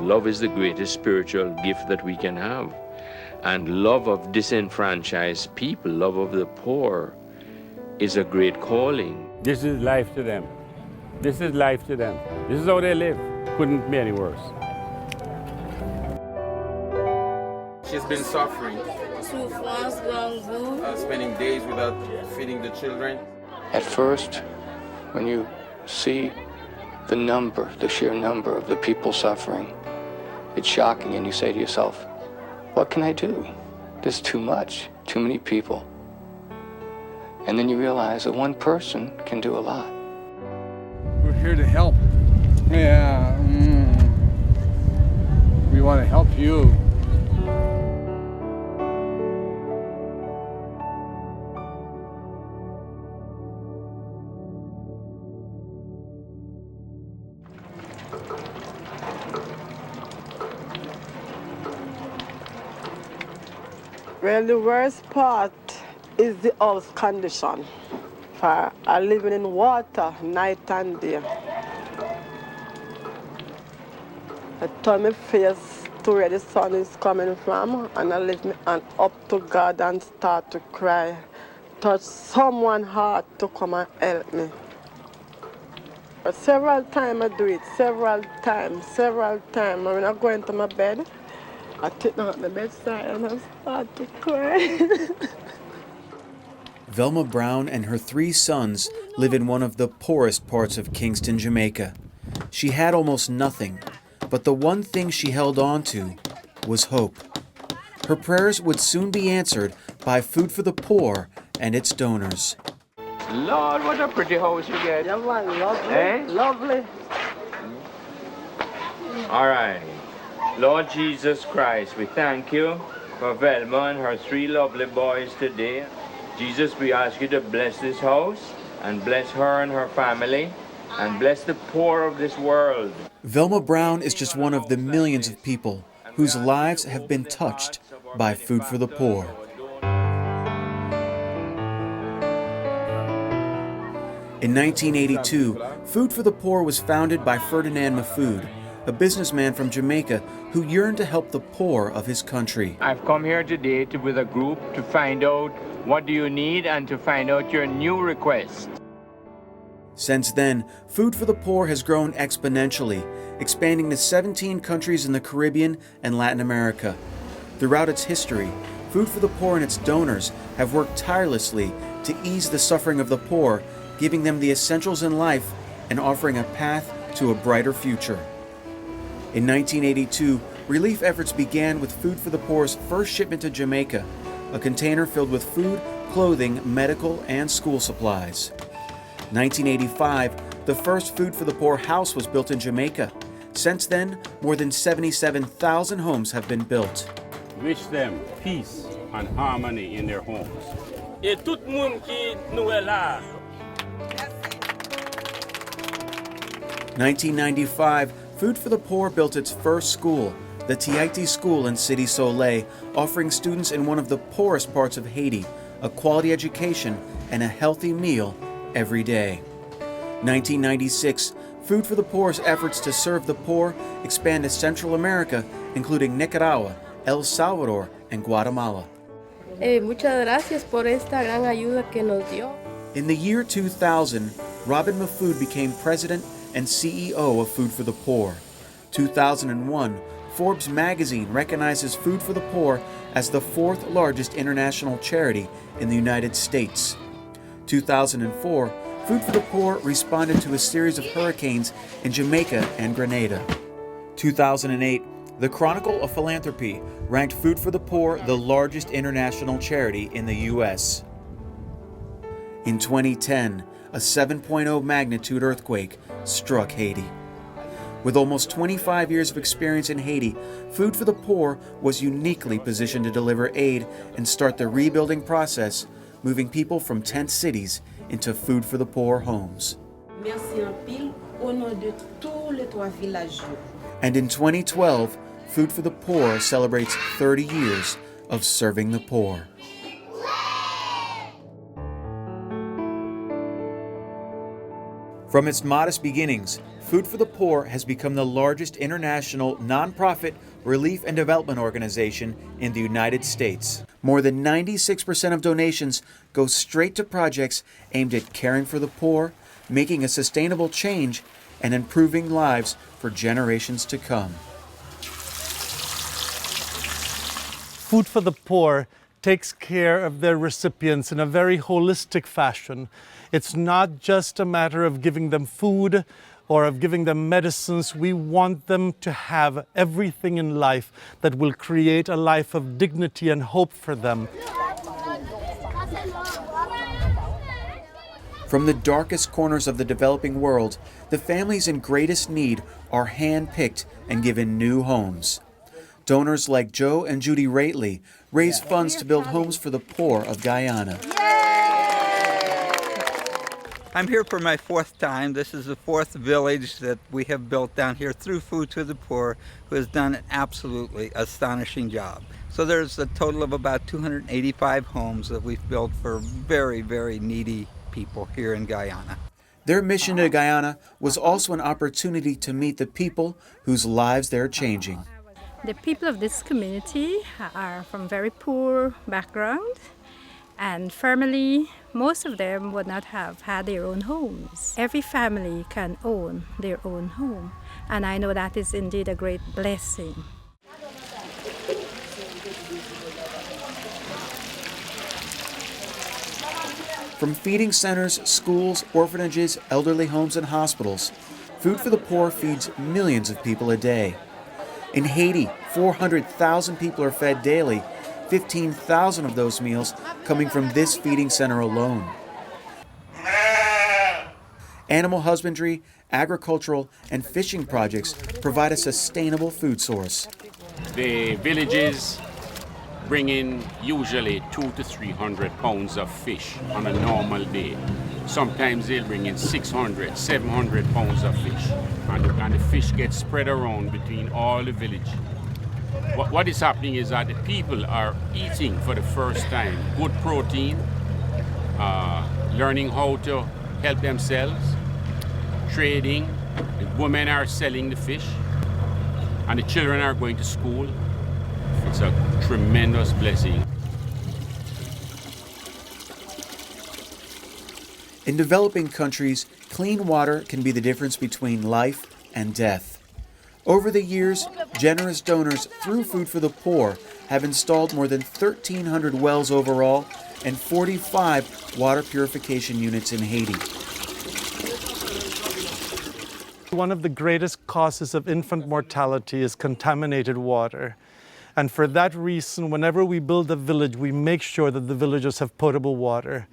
Love is the greatest spiritual gift that we can have. And love of disenfranchised people, love of the poor, is a great calling. This is life to them. This is life to them. This is how they live. Couldn't be any worse. She's been suffering, spending days without feeding the children. At first, when you see the sheer number of the people suffering, it's shocking, and you say to yourself, what can I do? There's too much, too many people. And then you realize that one person can do a lot. We're here to help. Yeah. We want to help you. Well, the worst part is the house condition. For I living in water night and day. I turn my face to where the sun is coming from, and I lift my hand up to God and start to cry. Touch someone's heart to come and help me. But several times I do it, several times. And when I go into my bed, I take down at my bedside and I start to cry. Velma Brown and her 3 sons live in one of the poorest parts of Kingston, Jamaica. She had almost nothing, but the one thing she held on to was hope. Her prayers would soon be answered by Food for the Poor and its donors. Lord, what a pretty house you get. Yeah, man, lovely, Eh? lovely. All right. Lord Jesus Christ, we thank you for Velma and her 3 lovely boys today. Jesus, we ask you to bless this house and bless her and her family and bless the poor of this world. Velma Brown is just one of the millions of people whose lives have been touched by Food for the Poor. In 1982, Food for the Poor was founded by Ferdinand Mahfood, a businessman from Jamaica who yearned to help the poor of his country. I've come here today with a group to find out what do you need and to find out your new request. Since then, Food for the Poor has grown exponentially, expanding to 17 countries in the Caribbean and Latin America. Throughout its history, Food for the Poor and its donors have worked tirelessly to ease the suffering of the poor, giving them the essentials in life and offering a path to a brighter future. In 1982, relief efforts began with Food for the Poor's first shipment to Jamaica, a container filled with food, clothing, medical, and school supplies. 1985, the first Food for the Poor house was built in Jamaica. Since then, more than 77,000 homes have been built. Wish them peace and harmony in their homes. Et tout monde qui nous est là. 1995, Food for the Poor built its first school, the Tiaiti School in City Soleil, offering students in one of the poorest parts of Haiti a quality education and a healthy meal every day. 1996, Food for the Poor's efforts to serve the poor expand to Central America, including Nicaragua, El Salvador, and Guatemala. Muchas gracias por esta gran ayuda que nos dio. In the year 2000, Robin Mahfood became president and CEO of Food for the Poor. 2001, Forbes magazine recognizes Food for the Poor as the 4th largest international charity in the United States. 2004, Food for the Poor responded to a series of hurricanes in Jamaica and Grenada. 2008, the Chronicle of Philanthropy ranked Food for the Poor the largest international charity in the U.S. In 2010, a 7.0 magnitude earthquake struck Haiti. With almost 25 years of experience in Haiti, Food for the Poor was uniquely positioned to deliver aid and start the rebuilding process, moving people from tent cities into Food for the Poor homes. And in 2012, Food for the Poor celebrates 30 years of serving the poor. From its modest beginnings, Food for the Poor has become the largest international nonprofit relief and development organization in the United States. More than 96% of donations go straight to projects aimed at caring for the poor, making a sustainable change, and improving lives for generations to come. Food for the Poor takes care of their recipients in a very holistic fashion. It's not just a matter of giving them food or of giving them medicines. We want them to have everything in life that will create a life of dignity and hope for them. From the darkest corners of the developing world, the families in greatest need are hand-picked and given new homes. Donors like Joe and Judy Rately raise funds to build homes for the poor of Guyana. I'm here for my fourth time. This is the fourth village that we have built down here through Food to the Poor, who has done an absolutely astonishing job. So there's a total of about 285 homes that we've built for very, very needy people here in Guyana. Their mission to Guyana was also an opportunity to meet the people whose lives they're changing. The people of this community are from very poor background, and family, most of them would not have had their own homes. Every family can own their own home, and I know that is indeed a great blessing. From feeding centers, schools, orphanages, elderly homes, and hospitals, Food for the Poor feeds millions of people a day. In Haiti, 400,000 people are fed daily, 15,000 of those meals coming from this feeding center alone. Animal husbandry, agricultural, and fishing projects provide a sustainable food source. The villages bring in usually 200 to 300 pounds of fish on a normal day. Sometimes they'll bring in 600, 700 pounds of fish. And the fish gets spread around between all the village. What is happening is that the people are eating for the first time good protein, learning how to help themselves, trading. The women are selling the fish, and the children are going to school. It's a tremendous blessing. In developing countries, clean water can be the difference between life and death. Over the years, generous donors through Food for the Poor have installed more than 1,300 wells overall and 45 water purification units in Haiti. One of the greatest causes of infant mortality is contaminated water. And for that reason, whenever we build a village, we make sure that the villagers have potable water.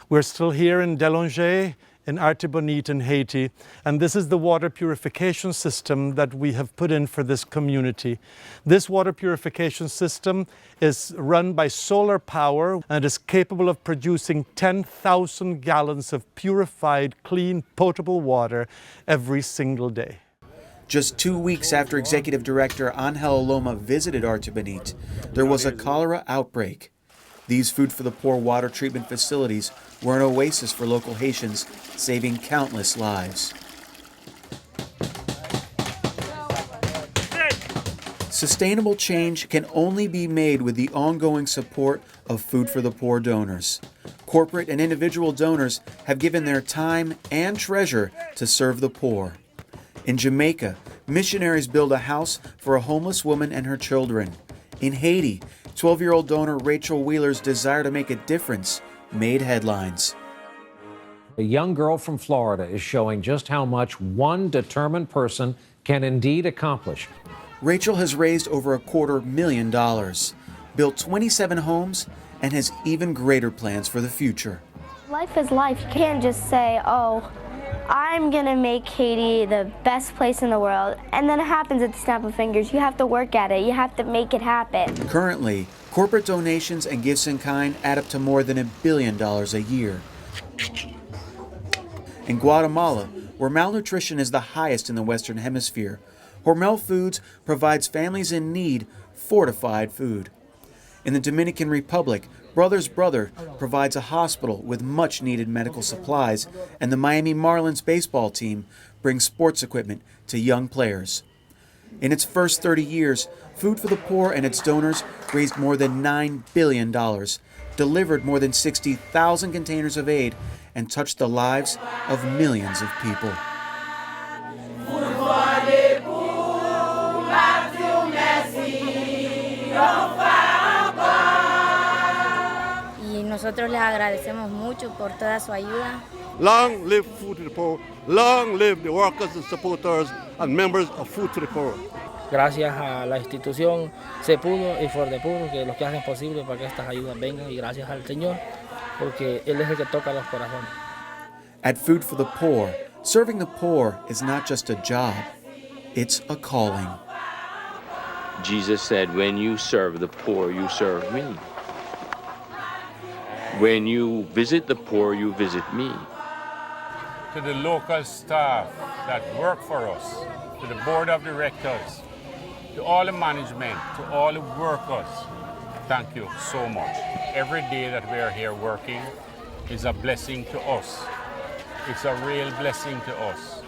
We're still here in Delongé, in Artibonite in Haiti, and this is the water purification system that we have put in for this community. This water purification system is run by solar power and is capable of producing 10,000 gallons of purified, clean, potable water every single day. Just 2 weeks after Executive Director Angel Loma visited Artibonite, there was a cholera outbreak. These Food for the Poor water treatment facilities were an oasis for local Haitians, saving countless lives. Sustainable change can only be made with the ongoing support of Food for the Poor donors. Corporate and individual donors have given their time and treasure to serve the poor. In Jamaica, missionaries build a house for a homeless woman and her children. In Haiti, 12-year-old donor Rachel Wheeler's desire to make a difference made headlines. A young girl from Florida is showing just how much one determined person can indeed accomplish. Rachel has raised over $250,000, built 27 homes, and has even greater plans for the future. Life is life. You can't just say, oh, I'm going to make Haiti the best place in the world, and then it happens at the snap of fingers. You have to work at it. You have to make it happen. Currently, corporate donations and gifts in kind add up to more than $1 billion a year. In Guatemala, where malnutrition is the highest in the Western Hemisphere, Hormel Foods provides families in need fortified food. In the Dominican Republic, Brothers Brother provides a hospital with much-needed medical supplies, and the Miami Marlins baseball team brings sports equipment to young players. In its first 30 years, Food for the Poor and its donors raised more than $9 billion, delivered more than 60,000 containers of aid, and touched the lives of millions of people. Y nosotros les agradecemos mucho por toda su ayuda. Long live Food to the Poor. Long live the workers and supporters and members of Food to the Poor. Gracias a la institución Se Pudo y For the Poor, que los que hacen posible para que estas ayudas vengan, y gracias al Señor, porque Él es el que toca los corazones. At Food for the Poor, serving the poor is not just a job, it's a calling. Jesus said, when you serve the poor, you serve me. When you visit the poor, you visit me. To the local staff that work for us, to the board of directors, to all the management, to all the workers, thank you so much. Every day that we are here working is a blessing to us. It's a real blessing to us.